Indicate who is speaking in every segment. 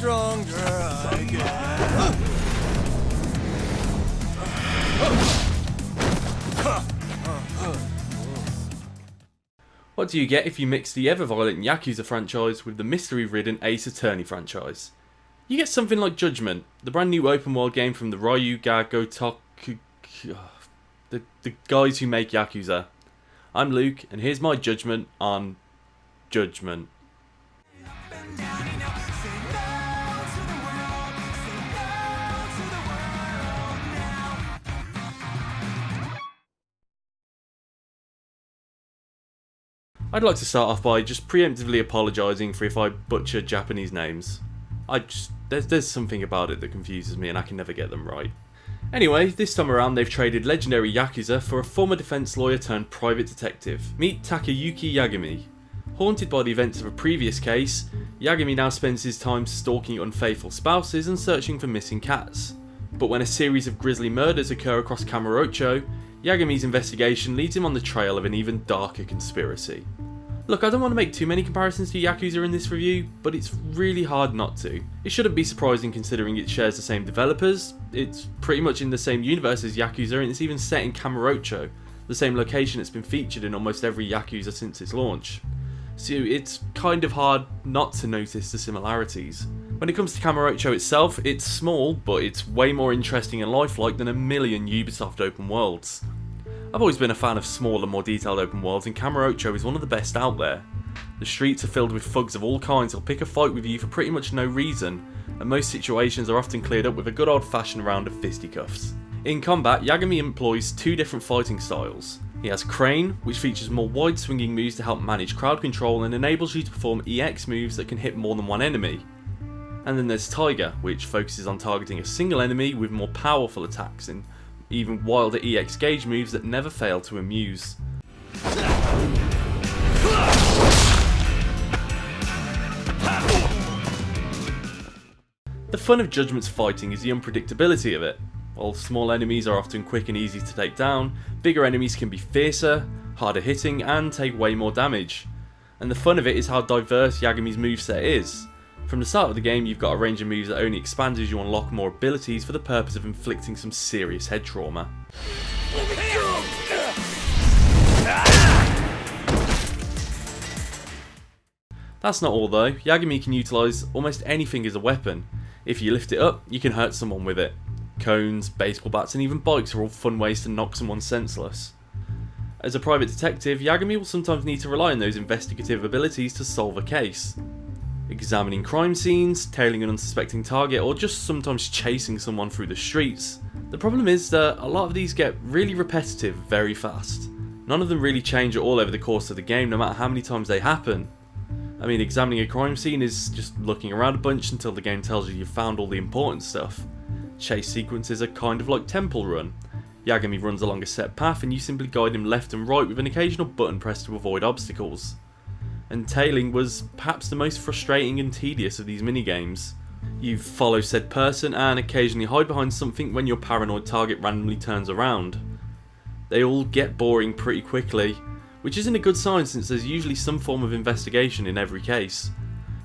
Speaker 1: stronger I get.
Speaker 2: What do you get if you mix the ever-violent Yakuza franchise with the mystery-ridden Ace Attorney franchise? You get something like Judgment, the brand new open-world game from the Ryu Ga Gotoku... the guys who make Yakuza. I'm Luke, and here's my judgment on Judgment. I'd like to start off by just preemptively apologising for if I butcher Japanese names. There's something about it that confuses me and I can never get them right. Anyway, this time around they've traded legendary Yakuza for a former defence lawyer turned private detective. Meet Takayuki Yagami. Haunted by the events of a previous case, Yagami now spends his time stalking unfaithful spouses and searching for missing cats. But when a series of grisly murders occur across Kamurocho, Yagami's investigation leads him on the trail of an even darker conspiracy. Look, I don't want to make too many comparisons to Yakuza in this review, but it's really hard not to. It shouldn't be surprising considering it shares the same developers, it's pretty much in the same universe as Yakuza, and it's even set in Kamurocho, the same location it's been featured in almost every Yakuza since its launch. So it's kind of hard not to notice the similarities. When it comes to Kamurocho itself, it's small, but it's way more interesting and lifelike than a million Ubisoft open worlds. I've always been a fan of smaller, more detailed open worlds, and Kamurocho is one of the best out there. The streets are filled with thugs of all kinds who'll pick a fight with you for pretty much no reason, and most situations are often cleared up with a good old fashioned round of fisticuffs. In combat, Yagami employs two different fighting styles. He has Crane, which features more wide swinging moves to help manage crowd control and enables you to perform EX moves that can hit more than one enemy. And then there's Tiger, which focuses on targeting a single enemy with more powerful attacks and even wilder EX gauge moves that never fail to amuse. The fun of Judgment's fighting is the unpredictability of it. While small enemies are often quick and easy to take down, bigger enemies can be fiercer, harder hitting, and take way more damage. And the fun of it is how diverse Yagami's moveset is. From the start of the game, you've got a range of moves that only expand as you unlock more abilities for the purpose of inflicting some serious head trauma. That's not all though, Yagami can utilise almost anything as a weapon. If you lift it up, you can hurt someone with it. Cones, baseball bats and even bikes are all fun ways to knock someone senseless. As a private detective, Yagami will sometimes need to rely on those investigative abilities to solve a case. Examining crime scenes, tailing an unsuspecting target, or just sometimes chasing someone through the streets. The problem is that a lot of these get really repetitive very fast. None of them really change at all over the course of the game, no matter how many times they happen. I mean, examining a crime scene is just looking around a bunch until the game tells you you've found all the important stuff. Chase sequences are kind of like Temple Run. Yagami runs along a set path and you simply guide him left and right with an occasional button press to avoid obstacles. And tailing was perhaps the most frustrating and tedious of these minigames. You follow said person and occasionally hide behind something when your paranoid target randomly turns around. They all get boring pretty quickly, which isn't a good sign since there's usually some form of investigation in every case.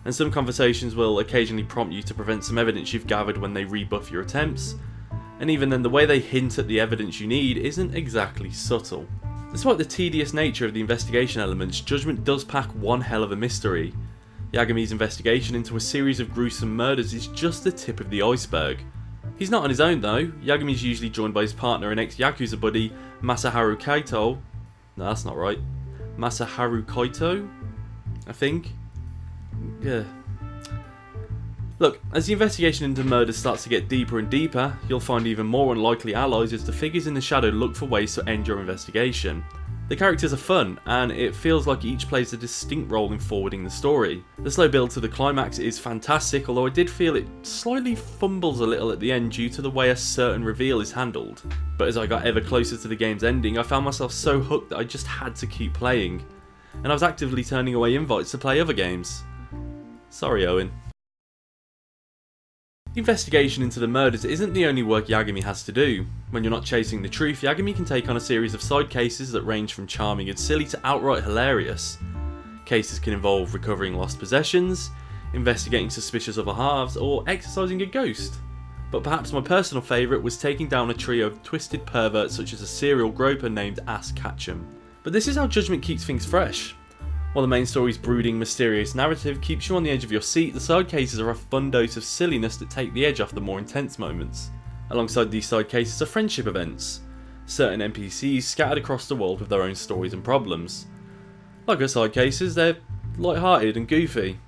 Speaker 2: And some conversations will occasionally prompt you to prevent some evidence you've gathered when they rebuff your attempts, and even then the way they hint at the evidence you need isn't exactly subtle. Despite the tedious nature of the investigation elements, Judgment does pack one hell of a mystery. Yagami's investigation into a series of gruesome murders is just the tip of the iceberg. He's not on his own though. Yagami's usually joined by his partner and ex-Yakuza buddy Masaharu Kaito. No, that's not right. Masaharu Kaito? I think? Yeah. Look, as the investigation into murders starts to get deeper and deeper, you'll find even more unlikely allies as the figures in the shadow look for ways to end your investigation. The characters are fun, and it feels like each plays a distinct role in forwarding the story. The slow build to the climax is fantastic, although I did feel it slightly fumbles a little at the end due to the way a certain reveal is handled. But as I got ever closer to the game's ending, I found myself so hooked that I just had to keep playing. And I was actively turning away invites to play other games. Sorry, Owen. The investigation into the murders isn't the only work Yagami has to do. When you're not chasing the truth, Yagami can take on a series of side cases that range from charming and silly to outright hilarious. Cases can involve recovering lost possessions, investigating suspicious other halves, or exorcising a ghost. But perhaps my personal favourite was taking down a trio of twisted perverts such as a serial groper named Ass Ketchum. But this is how Judgment keeps things fresh. While the main story's brooding, mysterious narrative keeps you on the edge of your seat, the side cases are a fun dose of silliness that take the edge off the more intense moments. Alongside these side cases are friendship events. Certain NPCs scattered across the world with their own stories and problems. Like our side cases, they're light-hearted and goofy.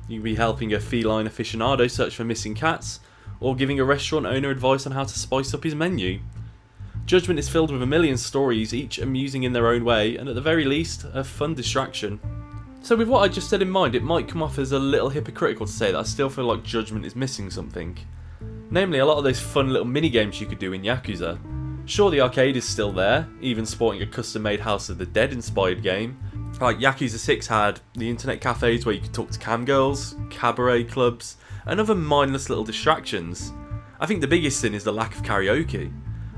Speaker 2: You can be helping a feline aficionado search for missing cats, or giving a restaurant owner advice on how to spice up his menu. Judgment is filled with a million stories, each amusing in their own way, and at the very least, a fun distraction. So with what I just said in mind, it might come off as a little hypocritical to say that I still feel like Judgment is missing something. Namely, a lot of those fun little mini-games you could do in Yakuza. Sure, the arcade is still there, even sporting a custom-made House of the Dead inspired game. Like Yakuza 6 had the internet cafes where you could talk to cam girls, cabaret clubs, and other mindless little distractions. I think the biggest sin is the lack of karaoke.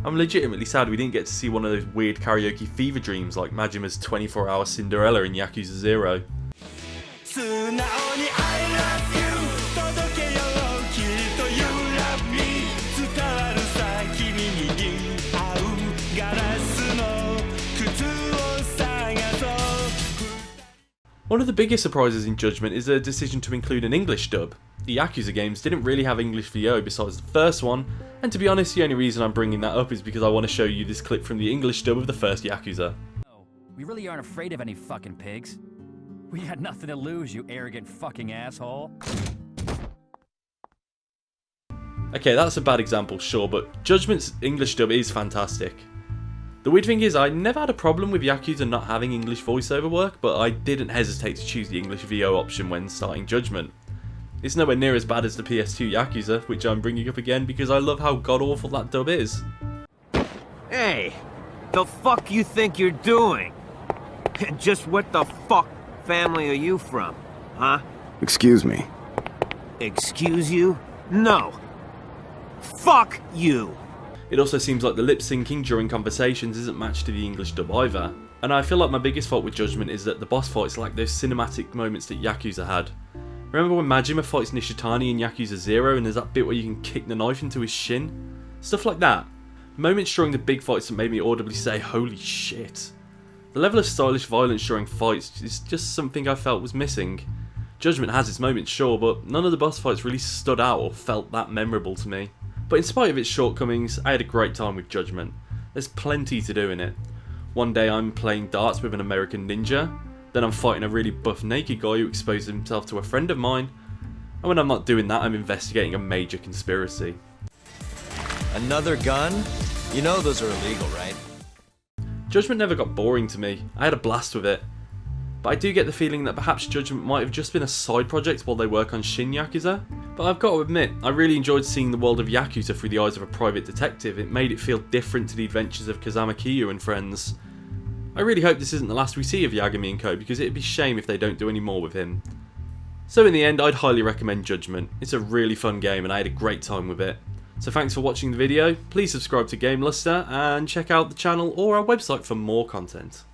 Speaker 2: I'm legitimately sad we didn't get to see one of those weird karaoke fever dreams like Majima's 24-hour Cinderella in Yakuza 0. One of the biggest surprises in Judgment is the decision to include an English dub. The Yakuza games didn't really have English VO besides the first one, and to be honest, the only reason I'm bringing that up is because I want to show you this clip from the English dub of the first Yakuza.
Speaker 3: No, we really aren't afraid of any fucking pigs. We had nothing to lose, you arrogant fucking asshole.
Speaker 2: Okay, that's a bad example, sure, but Judgment's English dub is fantastic. The weird thing is, I never had a problem with Yakuza not having English voiceover work, but I didn't hesitate to choose the English VO option when starting Judgment. It's nowhere near as bad as the PS2 Yakuza, which I'm bringing up again because I love how god-awful that dub is.
Speaker 4: Hey, the fuck you think you're doing? And just what the fuck family are you from, huh?
Speaker 5: Excuse me.
Speaker 4: Excuse you? No. Fuck you!
Speaker 2: It also seems like the lip syncing during conversations isn't matched to the English dub either. And I feel like my biggest fault with Judgment is that the boss fights lack those cinematic moments that Yakuza had. Remember when Majima fights Nishitani in Yakuza 0 and there's that bit where you can kick the knife into his shin? Stuff like that. Moments during the big fights that made me audibly say, holy shit. The level of stylish violence during fights is just something I felt was missing. Judgment has its moments, sure, but none of the boss fights really stood out or felt that memorable to me. But in spite of its shortcomings, I had a great time with Judgment. There's plenty to do in it. One day I'm playing darts with an American ninja, then I'm fighting a really buff naked guy who exposed himself to a friend of mine, and when I'm not doing that, I'm investigating a major conspiracy.
Speaker 1: Another gun? You know those are illegal, right?
Speaker 2: Judgment never got boring to me. I had a blast with it. But I do get the feeling that perhaps Judgment might have just been a side project while they work on Shin Yakuza. But I've got to admit, I really enjoyed seeing the world of Yakuza through the eyes of a private detective. It made it feel different to the adventures of Kazama Kiryu and friends. I really hope this isn't the last we see of Yagami and co, because it'd be a shame if they don't do any more with him. So in the end, I'd highly recommend Judgment. It's a really fun game and I had a great time with it. So thanks for watching the video, please subscribe to GameLuster and check out the channel or our website for more content.